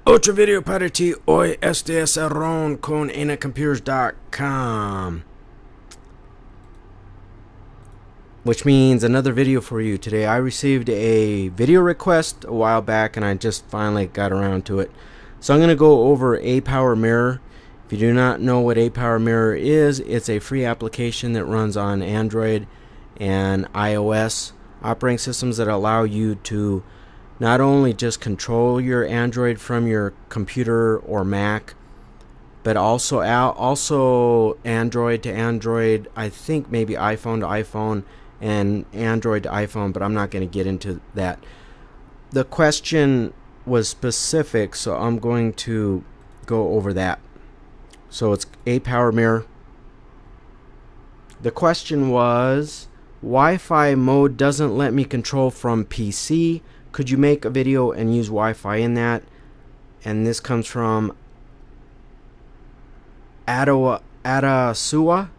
Outro vídeo para ti hoy. Este es Aaron con AnaComputers.com, which means another video for you today. I received a video request a while back and I just finally got around to it. So I'm going to go over ApowerMirror. If you do not know what ApowerMirror is, it's a free application that runs on Android and iOS operating systems that allow you to not only just control your Android from your computer or Mac, but also Android to Android, I think maybe iPhone to iPhone and Android to iPhone, but I'm not going to get into that. The question was specific, so I'm going to go over that. So it's ApowerMirror. The question was, Wi-Fi mode doesn't let me control from PC. Could you make a video and use Wi-Fi in that? And this comes from Adasua.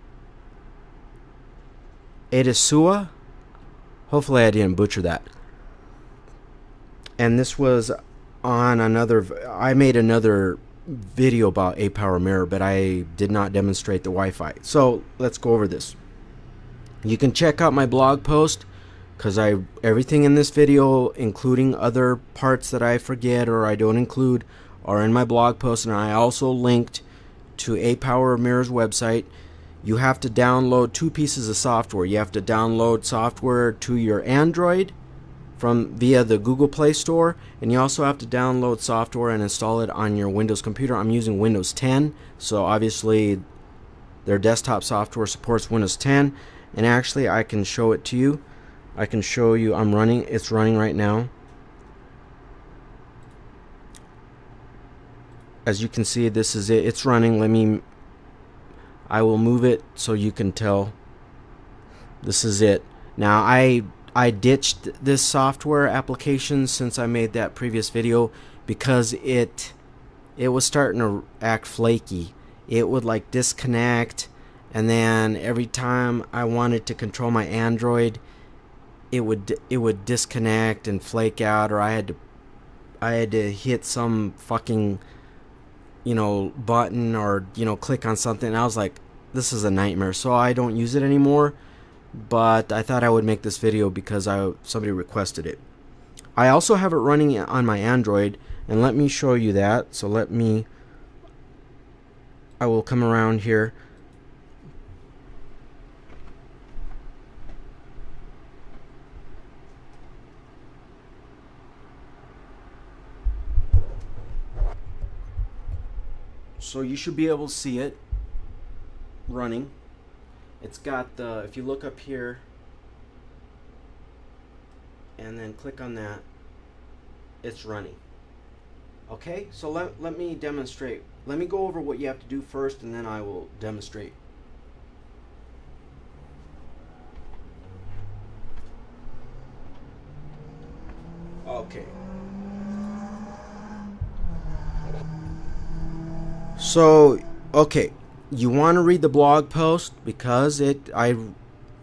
Hopefully I didn't butcher that. And this was on another, I made another video about ApowerMirror, but I did not demonstrate the Wi-Fi. So let's go over this. You can check out my blog post, because everything in this video, including other parts that I forget or I don't include, are in my blog post, and I also linked to ApowerMirror's website. You have to download two pieces of software. You have to download software to your Android via the Google Play Store, and you also have to download software and install it on your Windows computer. I'm using Windows 10, so obviously their desktop software supports Windows 10, and actually I can show it to you. I can show you it's running right now. As you can see, this is it. It's running. I will move it so you can tell. This is it. Now I ditched this software application since I made that previous video because it was starting to act flaky. It would like disconnect, and then every time I wanted to control my Android, it would disconnect and flake out, or I had to hit some fucking button or click on something, and I was like, this is a nightmare. So I don't use it anymore, but I thought I would make this video because somebody requested it. I also have it running on my Android, and let me show you that. So I will come around here. So you should be able to see it running. It's got if you look up here and then click on that, it's running. Okay, so let me demonstrate. Let me go over what you have to do first, and then I will demonstrate. Okay. So, okay, you want to read the blog post because I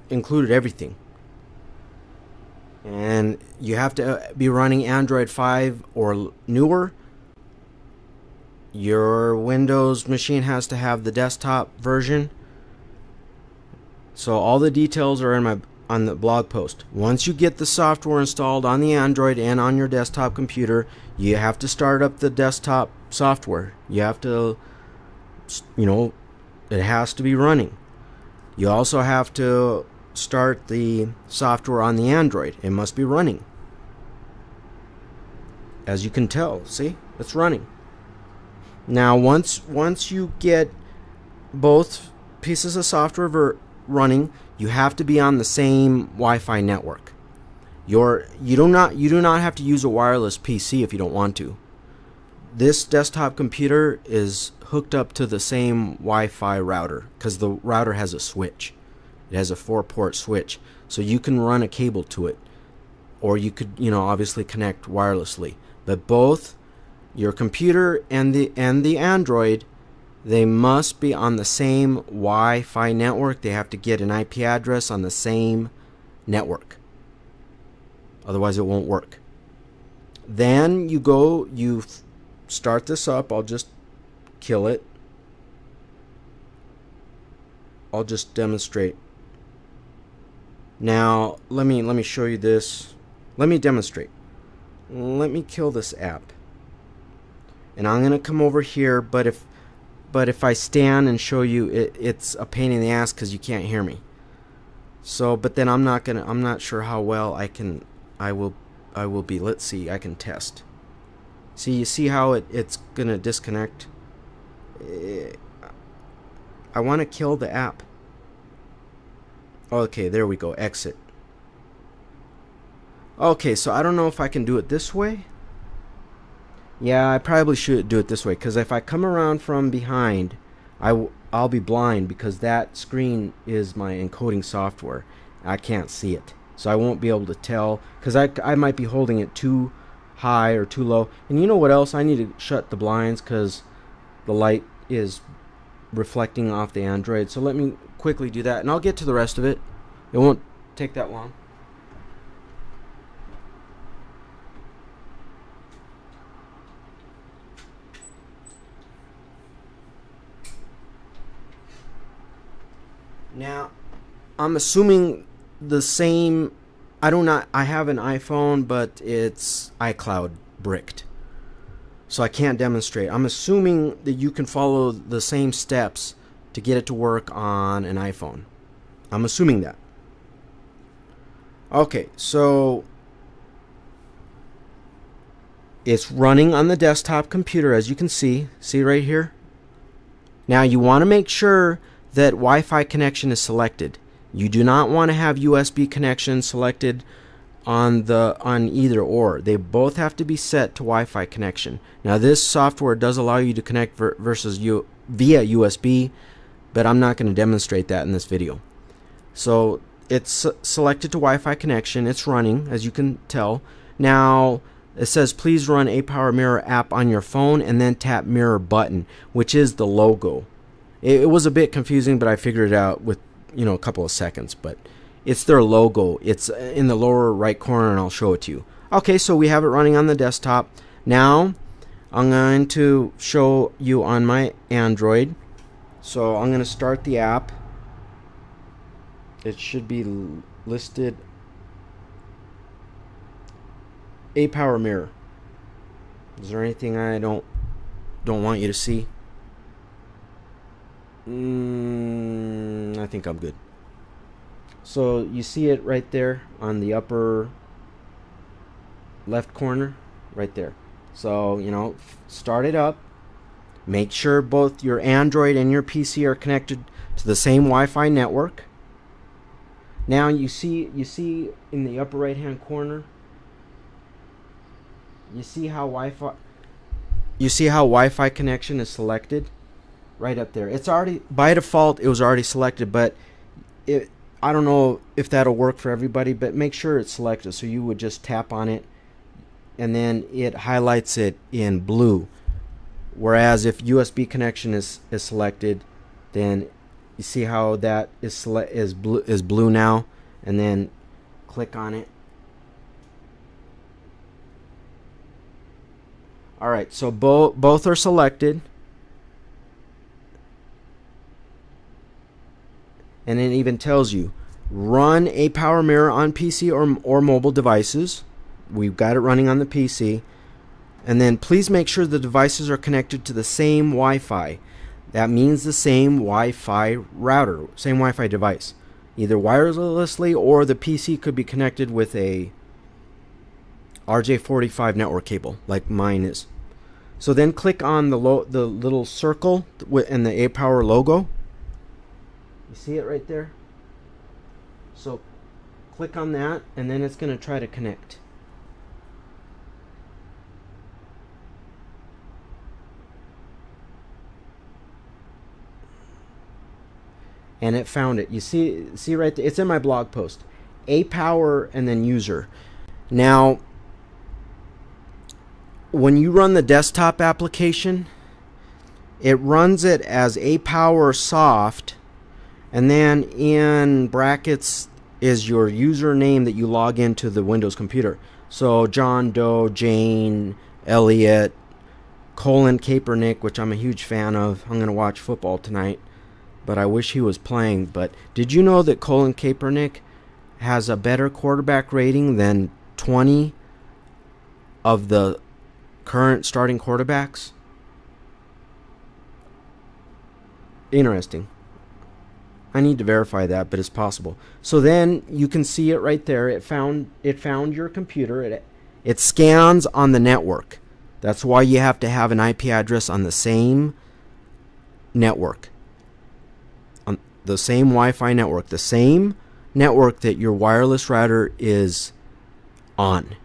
included everything. And you have to be running Android 5 or newer. Your Windows machine has to have the desktop version. So all the details are on the blog post. Once you get the software installed on the Android and on your desktop computer, you have to start up the desktop software. You have to, it has to be running. You also have to start the software on the Android. It must be running. As you can tell, see, it's running. Now once you get both pieces of software running, you have to be on the same Wi-Fi network. You do not have to use a wireless PC if you don't want to. This desktop computer is hooked up to the same Wi-Fi router because the router has a switch. It has a 4-port switch, so you can run a cable to it, or you could obviously connect wirelessly. But both your computer and the Android, they must be on the same Wi-Fi network. They have to get an IP address on the same network. Otherwise it won't work. Then you start this up. I'll just kill it. I'll just demonstrate. Now let me show you this. Let me demonstrate. Let me kill this app. And I'm gonna come over here, but if I stand and show you, it's a pain in the ass because you can't hear me. So, but then I'm not sure how well I will be. Let's see, I can test. See, you see how it's gonna disconnect? I want to kill the app. Okay, there we go, exit. Okay, so I don't know if I can do it this way. Yeah, I probably should do it this way, because if I come around from behind, I'll be blind, because that screen is my encoding software. I can't see it, so I won't be able to tell, because I might be holding it too high or too low. And you know what else? I need to shut the blinds because the light is reflecting off the Android. So let me quickly do that, and I'll get to the rest of it. It won't take that long. Now, I'm assuming the same. I have an iPhone, but it's iCloud bricked, so I can't demonstrate. I'm assuming that you can follow the same steps to get it to work on an iPhone. I'm assuming that. Okay, so it's running on the desktop computer, as you can see. See right here? Now you want to make sure that Wi-Fi connection is selected. You do not want to have USB connection selected on either or. They both have to be set to Wi-Fi connection. Now this software does allow you to connect via USB, but I'm not going to demonstrate that in this video. So it's selected to Wi-Fi connection. It's running, as you can tell. Now it says please run ApowerMirror app on your phone and then tap mirror button, which is the logo. It was a bit confusing, but I figured it out with a couple of seconds. But it's their logo. It's in the lower right corner, and I'll show it to you. Okay, so we have it running on the desktop. Now I'm going to show you on my Android. So I'm going to start the app. It should be listed ApowerMirror. Is there anything I don't want you to see? I think I'm good. So you see it right there on the upper left corner, right there. So start it up. Make sure both your Android and your PC are connected to the same Wi-Fi network. Now you see in the upper right hand corner, you see how Wi-Fi connection is selected right up there. It's already, by default, it was already selected, but I don't know if that'll work for everybody, but make sure it's selected. So you would just tap on it and then it highlights it in blue. Whereas if USB connection is selected, then you see how that is blue now, and then click on it. Alright, so both are selected. And it even tells you run ApowerMirror on PC or mobile devices. We've got it running on the PC. And then please make sure the devices are connected to the same Wi-Fi. That means the same Wi-Fi router, same Wi-Fi device. Either wirelessly, or the PC could be connected with a RJ45 network cable like mine is. So then click on the little circle and the APower logo. You see it right there? So click on that, and then it's going to try to connect. And it found it. You see right there? It's in my blog post. APower and then user. Now, when you run the desktop application, it runs it as APower soft, and then in brackets is your username that you log into the Windows computer. So John Doe, Jane, Elliot, Colin Kaepernick, which I'm a huge fan of. I'm going to watch football tonight, but I wish he was playing. But did you know that Colin Kaepernick has a better quarterback rating than 20 of the current starting quarterbacks? Interesting. I need to verify that, but it's possible. So then you can see it right there. It found your computer. It scans on the network. That's why you have to have an IP address on the same network, on the same Wi-Fi network, the same network that your wireless router is on.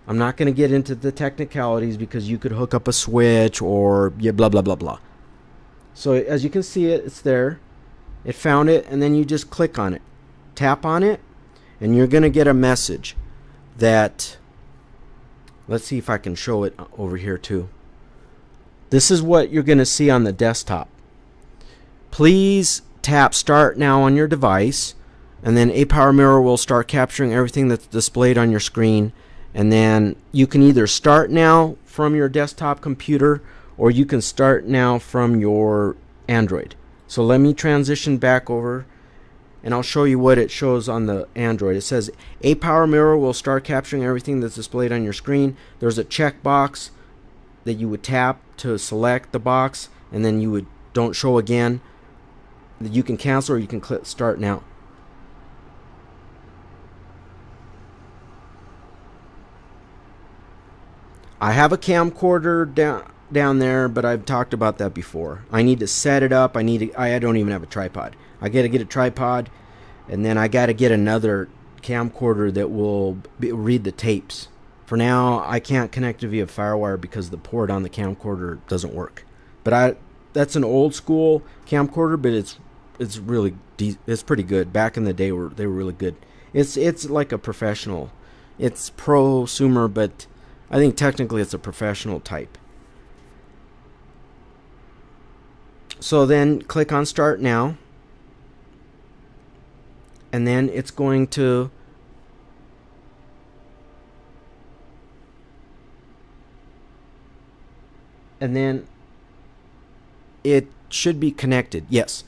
I'm not going to get into the technicalities because you could hook up a switch or blah blah blah blah. So as you can see, it's there. It found it, and then you just click on it, tap on it, and you're going to get a message that, let's see if I can show it over here too. This is what you're going to see on the desktop. Please tap start now on your device, and then ApowerMirror will start capturing everything that's displayed on your screen, and then you can either start now from your desktop computer or you can start now from your Android. So let me transition back over and I'll show you what it shows on the Android. It says ApowerMirror will start capturing everything that's displayed on your screen. There's a checkbox that you would tap to select the box, and then you would don't show again. You can cancel or you can click start now. I have a camcorder down there, but I've talked about that before. I need to set it up. I don't even have a tripod. I got to get a tripod, and then I got to get another camcorder that will read the tapes. For now, I can't connect it via FireWire because the port on the camcorder doesn't work. But that's an old school camcorder, but it's really it's pretty good. Back in the day, they were really good. It's like a professional. It's prosumer, but I think technically it's a professional type. So then click on start now, and then it's going to and then it should be connected. Yes,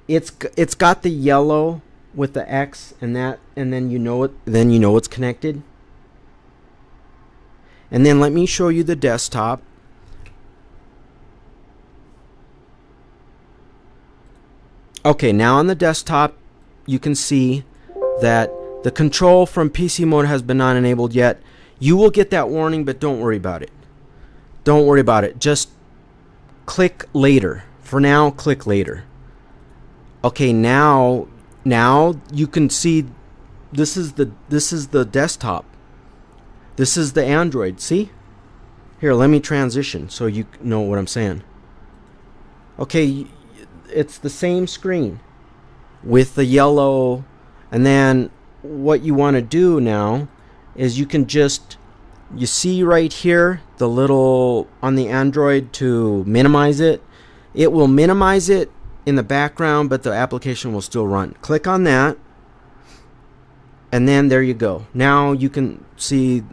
it's got the yellow with the X and that, and then you know it's connected. And then let me show you the desktop. Okay, now on the desktop you can see that the control from PC mode has been not enabled yet. You will get that warning, but don't worry about it. Don't worry about it. Just click later. For now, click later. Okay, now you can see this is the desktop. This is the Android. See? Here, let me transition so you know what I'm saying. Okay, it's the same screen with the yellow, and then what you want to do now is you can you see right here the little on the Android to minimize it. It will minimize it in the background, but the application will still run. Click on that, and then there you go. Now you can see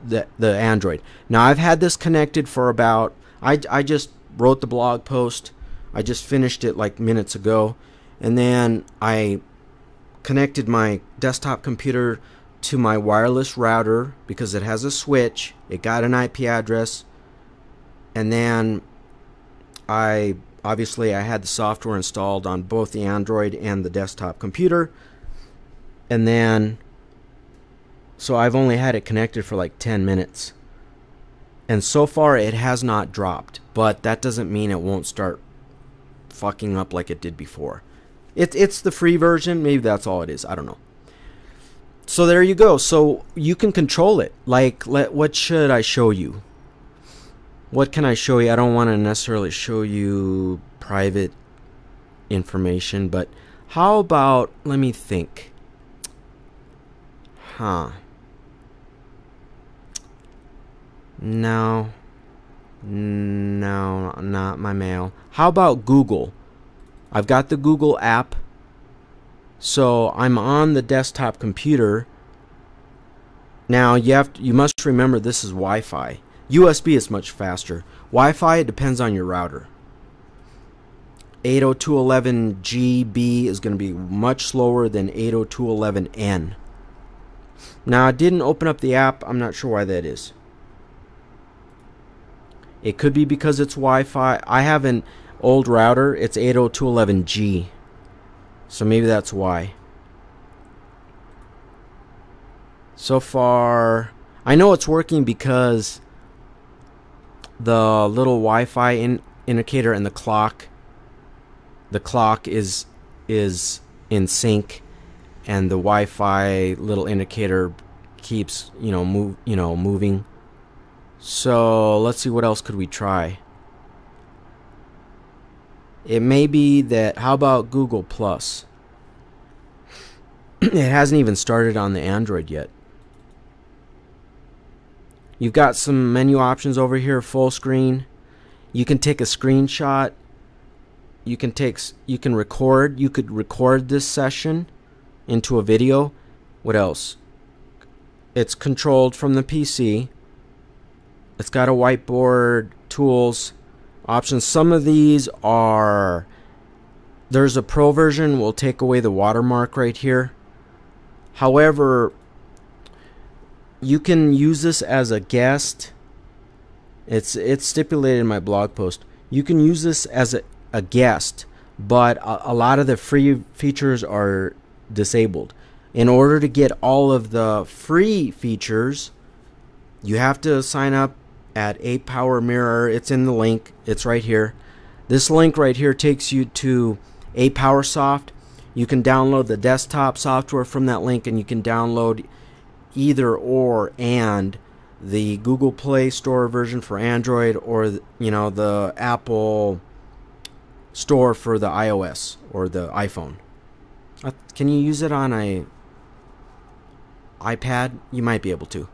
the Android. Now I've had this connected for about, I just wrote the blog post. I just finished it like minutes ago, and then I connected my desktop computer to my wireless router because it has a switch. It got an IP address, and then I had the software installed on both the Android and the desktop computer, and then so I've only had it connected for like 10 minutes, and so far it has not dropped, but that doesn't mean it won't start fucking up like it did before. It's the free version. Maybe that's all it is. I don't know. So there you go. So you can control it. Like, what should I show you? What can I show you? I don't want to necessarily show you private information, but how about, let me think. No, not my mail. How about Google? I've got the Google app. So I'm on the desktop computer. Now you must remember this is Wi-Fi. USB is much faster. Wi-Fi, it depends on your router. 802.11GB is going to be much slower than 802.11n. Now, I didn't open up the app. I'm not sure why that is. It could be because it's Wi-Fi. I have an old router. It's 802.11g. So maybe that's why. So far, I know it's working because the little Wi-Fi indicator and the clock is in sync, and the Wi-Fi little indicator keeps moving. So let's see, what else could we try? It may be that, how about Google Plus? It hasn't even started on the Android yet. You've got some menu options over here, full screen. You can take a screenshot. You can record. You could record this session into a video. What else? It's controlled from the PC. It's got a whiteboard, tools, options. Some of these are, there's a pro version, will take away the watermark right here. However, you can use this as a guest. It's stipulated in my blog post. You can use this as a guest, but a lot of the free features are disabled. In order to get all of the free features, you have to sign up at ApowerMirror. It's in the link. It's right here. This link right here takes you to ApowerSoft. You can download the desktop software from that link, and you can download either or and the Google Play Store version for Android, or the Apple Store for the iOS or the iPhone. Can you use it on a iPad? You might be able to.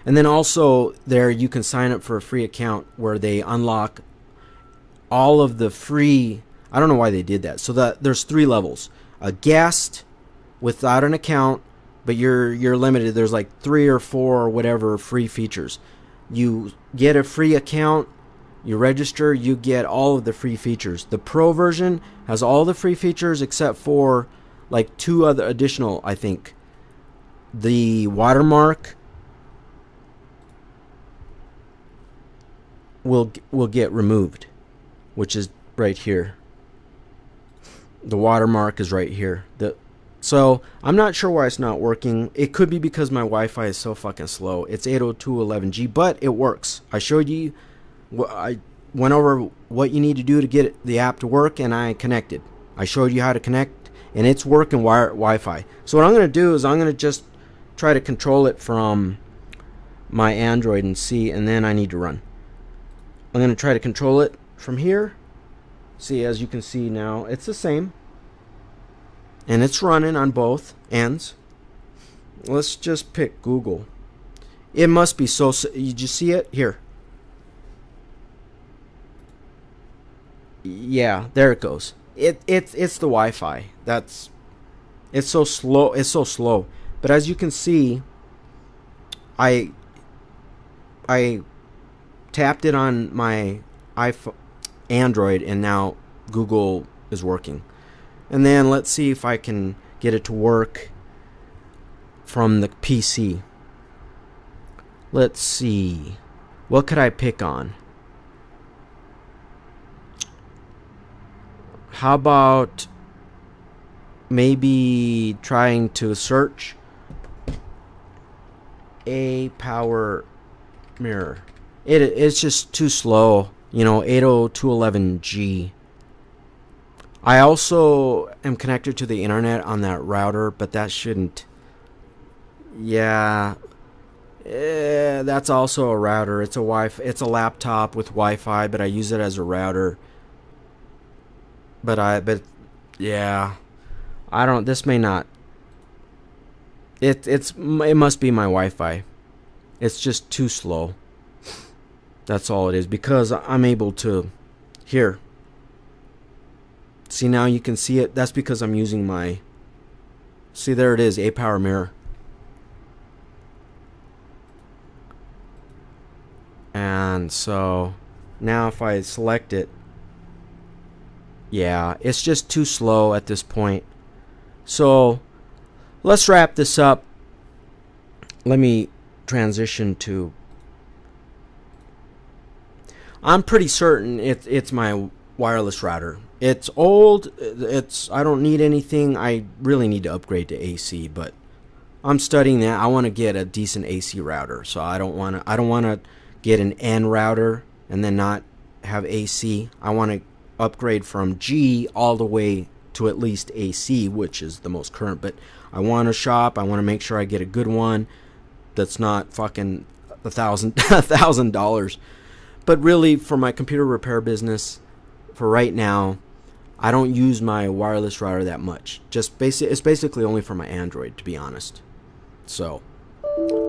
And then also there you can sign up for a free account where they unlock all of the free. I don't know why they did that. So there's 3 levels. A guest without an account, but you're limited. There's like 3 or 4 or whatever free features. You get a free account, you register, you get all of the free features. The Pro version has all the free features except for like 2 other additional, I think. The watermark will get removed, which is right here. The watermark is right here. So I'm not sure why it's not working. It could be because my Wi-Fi is so fucking slow. It's 802.11g, but it works. I showed you. I went over what you need to do to get the app to work, and I connected. I showed you how to connect, and it's working Wi-Fi. So what I'm going to do is I'm going to just try to control it from my Android and see, and then I need to run. I'm going to try to control it from here. See, as you can see now, it's the same. And it's running on both ends. Let's just pick Google. It must be so. You just see it here. Yeah, there it goes. It's the Wi-Fi. It's so slow. It's so slow. But as you can see, I tapped it on my iPhone, Android, and now Google is working. And then let's see if I can get it to work from the PC. Let's see. What could I pick on? How about maybe trying to search ApowerMirror? It's just too slow. 802.11g. I also am connected to the internet on that router, but that shouldn't. Yeah, that's also a router. It's a Wi-Fi. It's a laptop with Wi-Fi, but I use it as a router. But yeah, I don't. This may not. It must be my Wi-Fi. It's just too slow. That's all it is, because I'm able to here. See, now you can see it. That's because I'm using my. See, there it is, ApowerMirror. And so now if I select it, yeah, it's just too slow at this point. So let's wrap this up. Let me transition to, I'm pretty certain it's my wireless router. It's old. I don't need anything. I really need to upgrade to AC, but I'm studying that. I want to get a decent AC router. So I don't want to get an N router and then not have AC. I want to upgrade from G all the way to at least AC, which is the most current. But I want to shop. I want to make sure I get a good one that's not fucking $1,000. But really, for my computer repair business, for right now, I don't use my wireless router that much. It's basically only for my Android, to be honest. So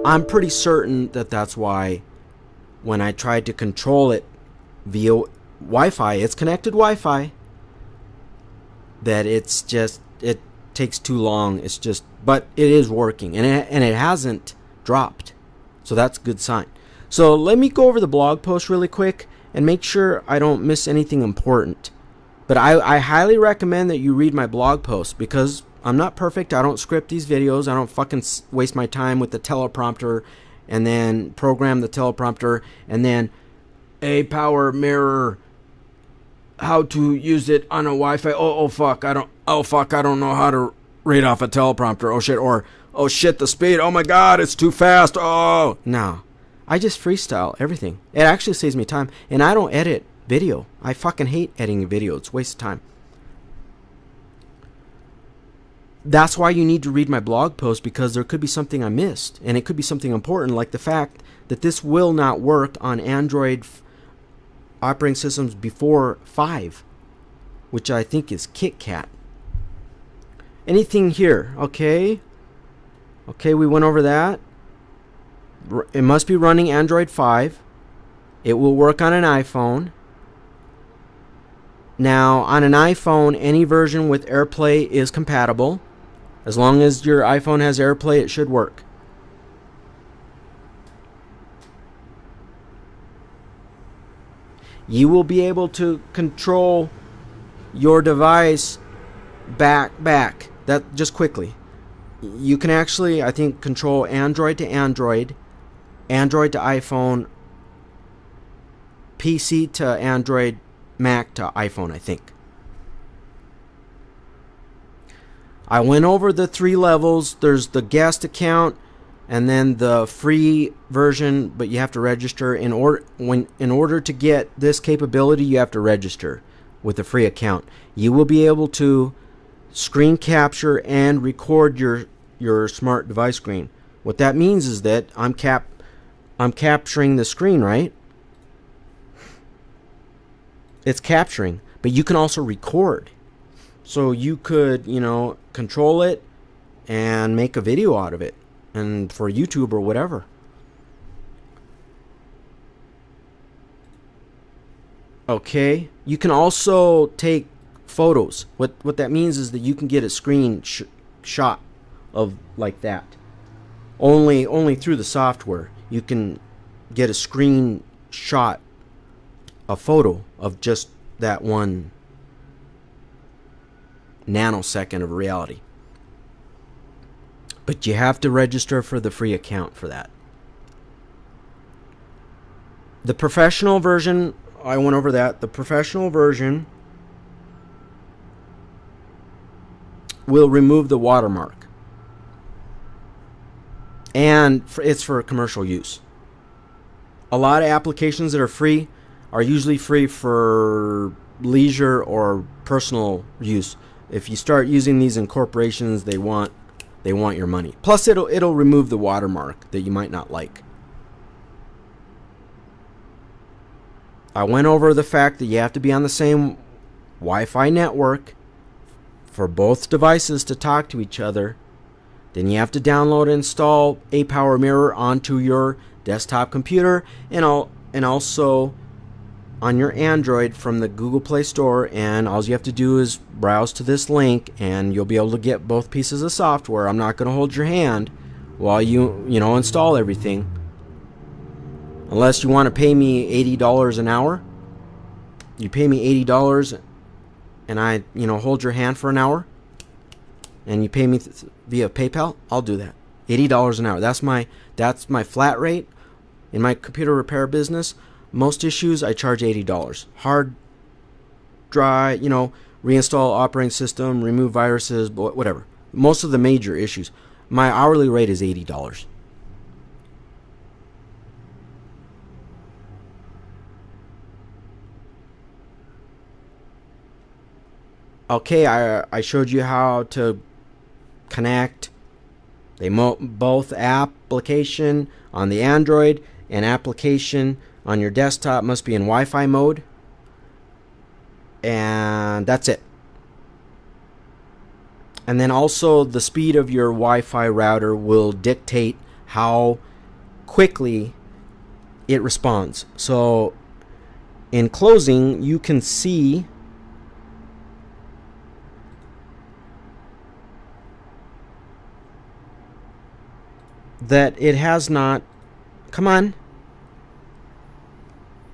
I'm pretty certain that that's why when I tried to control it via Wi-Fi, it's connected Wi-Fi, that it takes too long. But it is working, and it hasn't dropped, so that's a good sign. So let me go over the blog post really quick and make sure I don't miss anything important. But I highly recommend that you read my blog post, because I'm not perfect. I don't script these videos. I don't fucking waste my time with the teleprompter and then program the teleprompter and then ApowerMirror, how to use it on a Wi-Fi. Oh fuck, I don't know how to read off a teleprompter. Oh shit, or oh shit, the speed. Oh my god, it's too fast. Oh no. I just freestyle everything. It actually saves me time, and I don't edit video. I fucking hate editing video. It's a waste of time. That's why you need to read my blog post, because there could be something I missed, and it could be something important, like the fact that this will not work on Android operating systems before 5, which I think is KitKat. Anything here? Okay, we went over that. It must be running Android 5. It will work on an iPhone. Now, on an iPhone, any version with AirPlay is compatible. As long as your iPhone has AirPlay, it should work. You will be able to control your device back. That just quickly. You can actually, I think, control Android to Android, Android to iPhone, PC to Android, Mac to iPhone, I think. I went over the 3 levels. There's the guest account and then the free version, but you have to register. In order to get this capability, you have to register with a free account. You will be able to screen capture and record your smart device screen. What that means is that I'm capturing the screen, right? It's capturing, but you can also record. So you could, control it and make a video out of it, and for YouTube or whatever. Okay, you can also take photos. What that means is that you can get a screen shot of like that. Only through the software you can get a screen shot, a photo of just that one nanosecond of reality. But you have to register for the free account for that. The professional version, I went over that. The professional version will remove the watermark, and it's for commercial use. A lot of applications that are free are usually free for leisure or personal use. If you start using these in corporations, they want your money. Plus, it'll remove the watermark that you might not like. I went over the fact that you have to be on the same Wi-Fi network for both devices to talk to each other. Then you have to download and install ApowerMirror onto your desktop computer, and also on your Android from the Google Play Store. And all you have to do is browse to this link, and you'll be able to get both pieces of software. I'm not going to hold your hand while you install everything. Unless you want to pay me $80 an hour. You pay me $80 and I, hold your hand for an hour and you pay me via PayPal, I'll do that. $80 an hour. That's my flat rate in my computer repair business. Most issues I charge $80. Hard, dry, reinstall operating system, remove viruses, whatever. Most of the major issues. My hourly rate is $80. Okay, I showed you how to connect both application on the Android and application on your desktop must be in Wi-Fi mode. And that's it. And then also the speed of your Wi-Fi router will dictate how quickly it responds. So in closing, you can see that it has not, come on,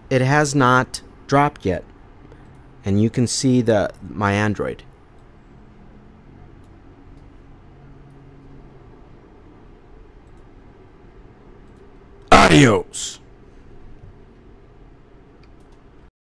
it has not dropped yet. And you can see my Android. Adios.